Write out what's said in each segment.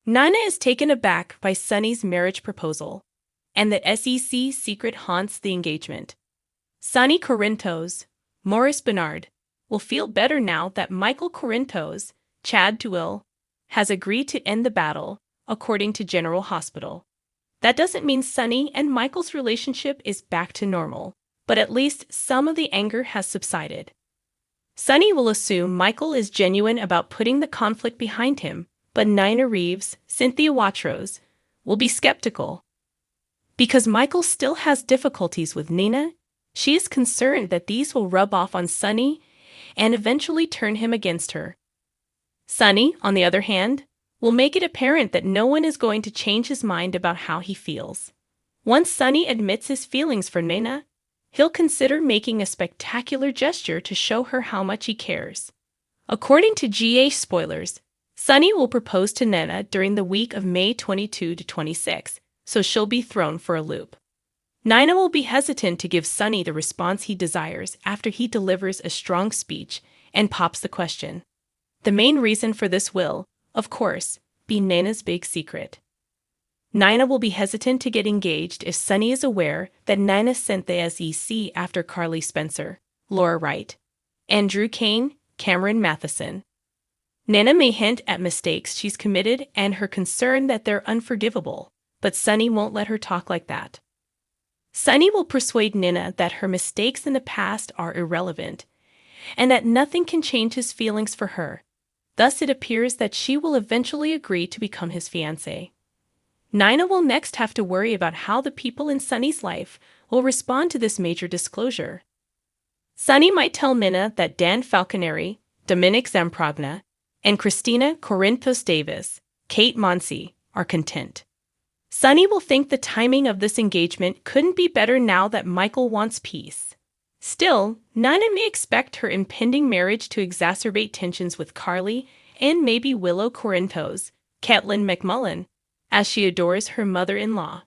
Nina is taken aback by Sonny's marriage proposal, and the SEC secret haunts the engagement. Sonny Corinthos, Maurice Bernard, will feel better now that Michael Corinthos, Chad Duell, has agreed to end the battle, according to General Hospital. That doesn't mean Sonny and Michael's relationship is back to normal, but at least some of the anger has subsided. Sonny will assume Michael is genuine about putting the conflict behind him, but Nina Reeves, Cynthia Watros, will be skeptical. Because Michael still has difficulties with Nina, she is concerned that these will rub off on Sonny and eventually turn him against her. Sonny, on the other hand, will make it apparent that no one is going to change his mind about how he feels. Once Sonny admits his feelings for Nina, he'll consider making a spectacular gesture to show her how much he cares. According to GA spoilers, Sonny will propose to Nina during the week of May 22 to 26, so she'll be thrown for a loop. Nina will be hesitant to give Sonny the response he desires after he delivers a strong speech and pops the question. The main reason for this will, of course, be Nina's big secret. Nina will be hesitant to get engaged if Sonny is aware that Nina sent the SEC after Carly Spencer, Laura Wright, Andrew Kane, Cameron Matheson. Nina may hint at mistakes she's committed and her concern that they're unforgivable, but Sonny won't let her talk like that. Sonny will persuade Nina that her mistakes in the past are irrelevant, and that nothing can change his feelings for her. Thus it appears that she will eventually agree to become his fiancée. Nina will next have to worry about how the people in Sonny's life will respond to this major disclosure. Sonny might tell Nina that Dan Falconeri, Dominic Zamprogna, and Christina Corinthos Davis, Kate Monsey, are content. Sonny will think the timing of this engagement couldn't be better now that Michael wants peace. Still, Nina may expect her impending marriage to exacerbate tensions with Carly and maybe Willow Corinthos, Caitlin McMullen, as she adores her mother-in-law.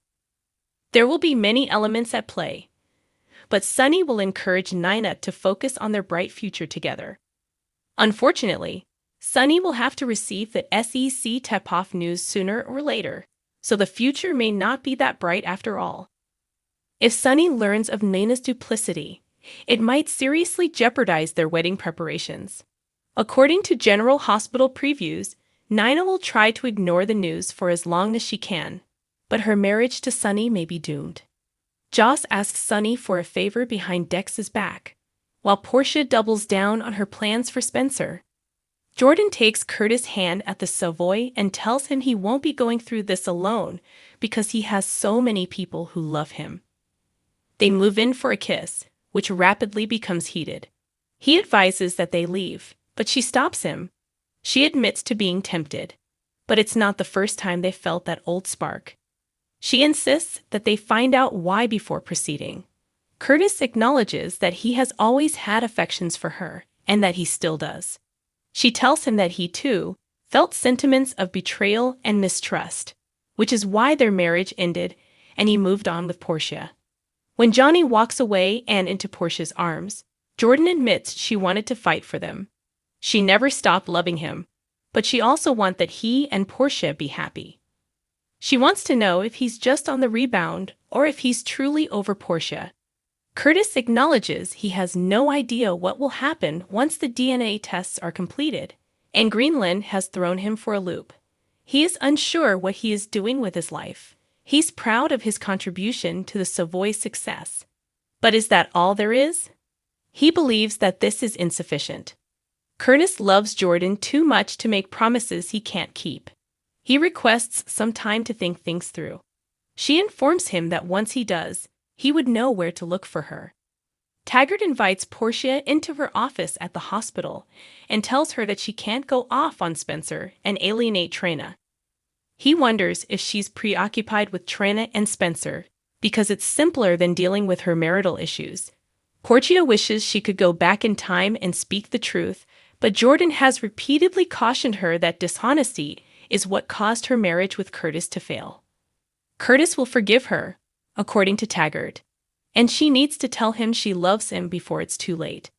There will be many elements at play, but Sonny will encourage Nina to focus on their bright future together. Unfortunately, Sonny will have to receive the SEC tip-off news sooner or later, so the future may not be that bright after all. If Sonny learns of Nina's duplicity, it might seriously jeopardize their wedding preparations. According to General Hospital previews, Nina will try to ignore the news for as long as she can, but her marriage to Sonny may be doomed. Joss asks Sonny for a favor behind Dex's back, while Portia doubles down on her plans for Spencer. Jordan takes Curtis' hand at the Savoy and tells him he won't be going through this alone because he has so many people who love him. They move in for a kiss, which rapidly becomes heated. He advises that they leave, but she stops him. She admits to being tempted, but it's not the first time they felt that old spark. She insists that they find out why before proceeding. Curtis acknowledges that he has always had affections for her, and that he still does. She tells him that he, too, felt sentiments of betrayal and mistrust, which is why their marriage ended and he moved on with Portia. When Johnny walks away and into Portia's arms, Jordan admits she wanted to fight for them. She never stopped loving him, but she also wants that he and Portia be happy. She wants to know if he's just on the rebound or if he's truly over Portia. Curtis acknowledges he has no idea what will happen once the DNA tests are completed, and Greenland has thrown him for a loop. He is unsure what he is doing with his life. He's proud of his contribution to the Savoy's success. But is that all there is? He believes that this is insufficient. Curtis loves Jordan too much to make promises he can't keep. He requests some time to think things through. She informs him that once he does, he would know where to look for her. Taggart invites Portia into her office at the hospital and tells her that she can't go off on Spencer and alienate Trina. He wonders if she's preoccupied with Trina and Spencer because it's simpler than dealing with her marital issues. Portia wishes she could go back in time and speak the truth, but Jordan has repeatedly cautioned her that dishonesty is what caused her marriage with Curtis to fail. Curtis will forgive her, according to Taggart, and she needs to tell him she loves him before it's too late.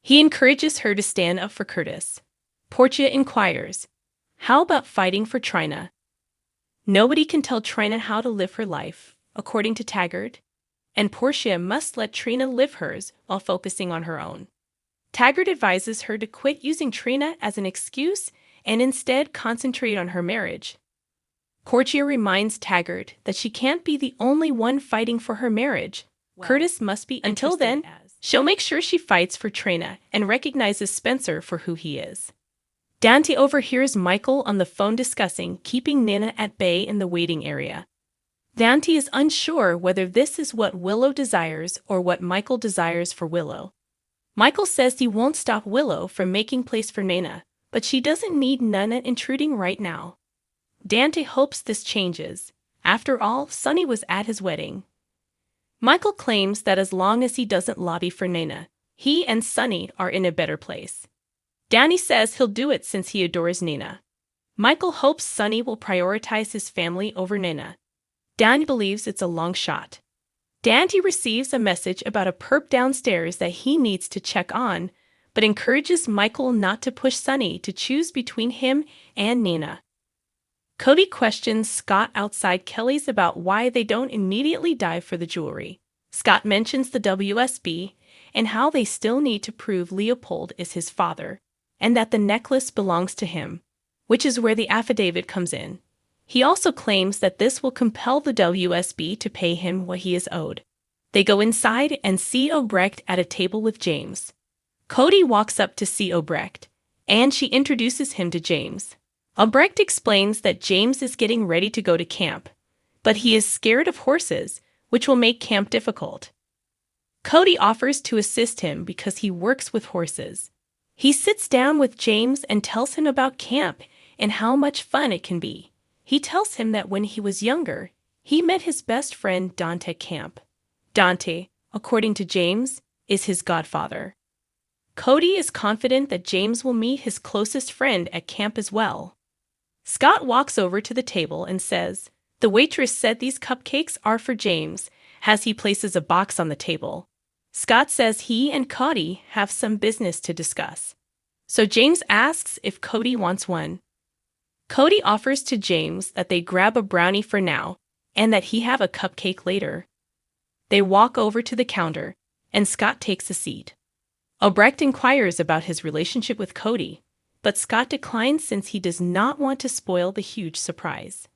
He encourages her to stand up for Curtis. Portia inquires, "How about fighting for Trina?" Nobody can tell Trina how to live her life, according to Taggart, and Portia must let Trina live hers while focusing on her own. Taggart advises her to quit using Trina as an excuse and instead concentrate on her marriage. Portia reminds Taggart that she can't be the only one fighting for her marriage. Curtis must be. Until then, she'll make sure she fights for Trina and recognizes Spencer for who he is. Dante overhears Michael on the phone discussing keeping Nina at bay in the waiting area. Dante is unsure whether this is what Willow desires or what Michael desires for Willow. Michael says he won't stop Willow from making place for Nina, but she doesn't need Nina intruding right now. Dante hopes this changes. After all, Sonny was at his wedding. Michael claims that as long as he doesn't lobby for Nina, he and Sonny are in a better place. Danny says he'll do it since he adores Nina. Michael hopes Sonny will prioritize his family over Nina. Danny believes it's a long shot. Dante receives a message about a perp downstairs that he needs to check on, but encourages Michael not to push Sonny to choose between him and Nina. Cody questions Scott outside Kelly's about why they don't immediately dive for the jewelry. Scott mentions the WSB and how they still need to prove Leopold is his father, and that the necklace belongs to him, which is where the affidavit comes in. He also claims that this will compel the WSB to pay him what he is owed. They go inside and see Obrecht at a table with James. Cody walks up to see Obrecht, and she introduces him to James. Obrecht explains that James is getting ready to go to camp, but he is scared of horses, which will make camp difficult. Cody offers to assist him because he works with horses. He sits down with James and tells him about camp and how much fun it can be. He tells him that when he was younger, he met his best friend Dante at camp. Dante, according to James, is his godfather. Cody is confident that James will meet his closest friend at camp as well. Scott walks over to the table and says, "The waitress said these cupcakes are for James," as he places a box on the table. Scott says he and Cody have some business to discuss. So James asks if Cody wants one. Cody offers to James that they grab a brownie for now and that he have a cupcake later. They walk over to the counter, and Scott takes a seat. Obrecht inquires about his relationship with Cody, but Scott declines since he does not want to spoil the huge surprise.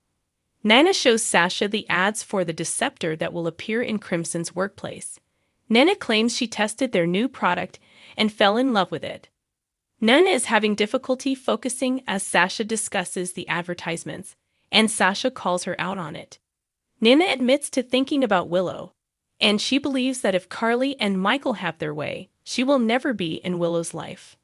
Nina shows Sasha the ads for the Deceptor that will appear in Crimson's workplace. Nina claims she tested their new product and fell in love with it. Nina is having difficulty focusing as Sasha discusses the advertisements, and Sasha calls her out on it. Nina admits to thinking about Willow, and she believes that if Carly and Michael have their way, she will never be in Willow's life.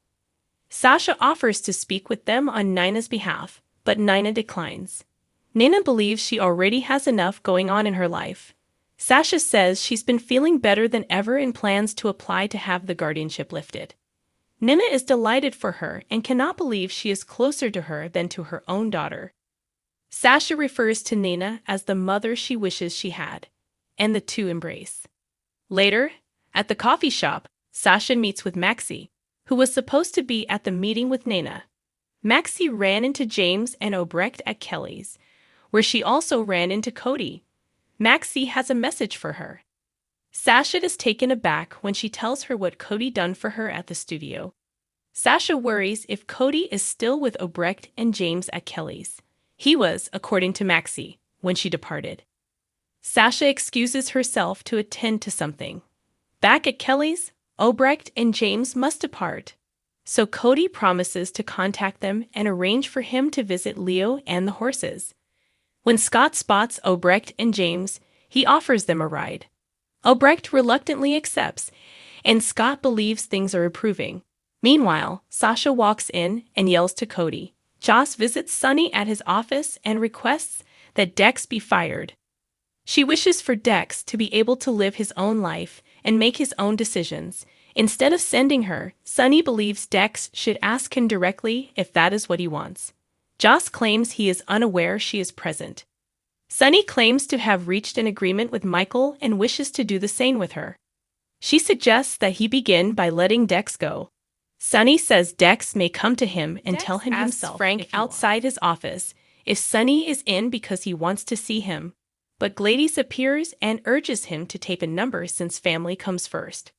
Sasha offers to speak with them on Nina's behalf, but Nina declines. Nina believes she already has enough going on in her life. Sasha says she's been feeling better than ever and plans to apply to have the guardianship lifted. Nina is delighted for her and cannot believe she is closer to her than to her own daughter. Sasha refers to Nina as the mother she wishes she had, and the two embrace. Later, at the coffee shop, Sasha meets with Maxie, who was supposed to be at the meeting with Nina. Maxie ran into James and Obrecht at Kelly's, where she also ran into Cody. Maxie has a message for her. Sasha is taken aback when she tells her what Cody done for her at the studio. Sasha worries if Cody is still with Obrecht and James at Kelly's. He was, according to Maxie, when she departed. Sasha excuses herself to attend to something. Back at Kelly's, Obrecht and James must depart. So Cody promises to contact them and arrange for him to visit Leo and the horses. When Scott spots Obrecht and James, he offers them a ride. Obrecht reluctantly accepts, and Scott believes things are improving. Meanwhile, Sasha walks in and yells to Cody. Joss visits Sonny at his office and requests that Dex be fired. She wishes for Dex to be able to live his own life and make his own decisions. Instead of sending her, Sonny believes Dex should ask him directly if that is what he wants. Joss claims he is unaware she is present. Sonny claims to have reached an agreement with Michael and wishes to do the same with her. She suggests that he begin by letting Dex go. Sonny says Dex may come to him and tell him himself Frank outside his office if Sonny is in because he wants to see him, but Gladys appears and urges him to tape a number since family comes first.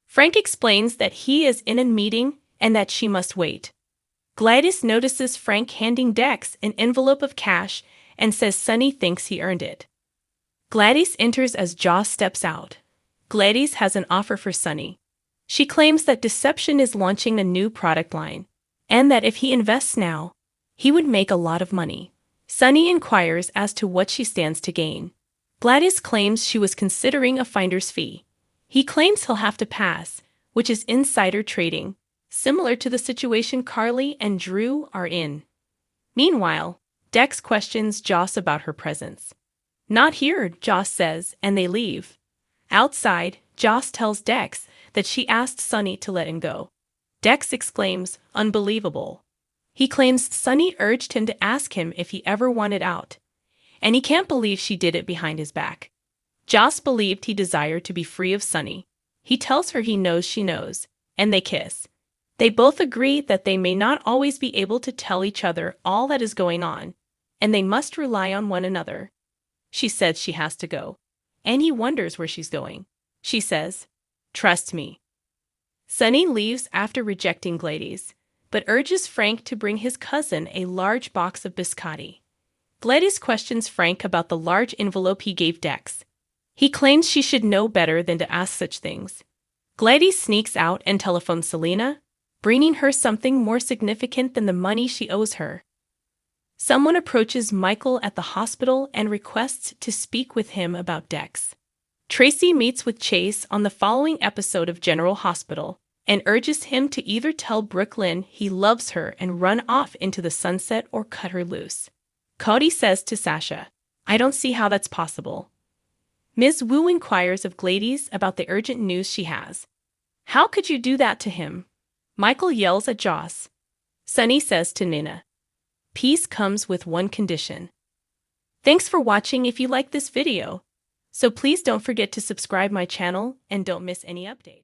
Frank explains that he is in a meeting and that she must wait. Gladys notices Frank handing Dex an envelope of cash and says Sonny thinks he earned it. Gladys enters as Joss steps out. Gladys has an offer for Sonny. She claims that Deception is launching a new product line, and that if he invests now, he would make a lot of money. Sonny inquires as to what she stands to gain. Gladys claims she was considering a finder's fee. He claims he'll have to pass, which is insider trading, similar to the situation Carly and Drew are in. Meanwhile, Dex questions Joss about her presence. Not here, Joss says, and they leave. Outside, Joss tells Dex that she asked Sonny to let him go. Dex exclaims, "Unbelievable." He claims Sonny urged him to ask him if he ever wanted out, and he can't believe she did it behind his back. Joss believed he desired to be free of Sonny. He tells her he knows she knows, and they kiss. They both agree that they may not always be able to tell each other all that is going on, and they must rely on one another. She says she has to go, and he wonders where she's going. She says, "Trust me." Sonny leaves after rejecting Gladys, but urges Frank to bring his cousin a large box of biscotti. Gladys questions Frank about the large envelope he gave Dex. He claims she should know better than to ask such things. Gladys sneaks out and telephones Selena, bringing her something more significant than the money she owes her. Someone approaches Michael at the hospital and requests to speak with him about Dex. Tracy meets with Chase on the following episode of General Hospital and urges him to either tell Brooklyn he loves her and run off into the sunset or cut her loose. Cody says to Sasha, "I don't see how that's possible." Ms. Wu inquires of Gladys about the urgent news she has. "How could you do that to him?" Michael yells at Joss. Sonny says to Nina, "Peace comes with one condition." Thanks for watching. If you like this video, so please don't forget to subscribe my channel and don't miss any update.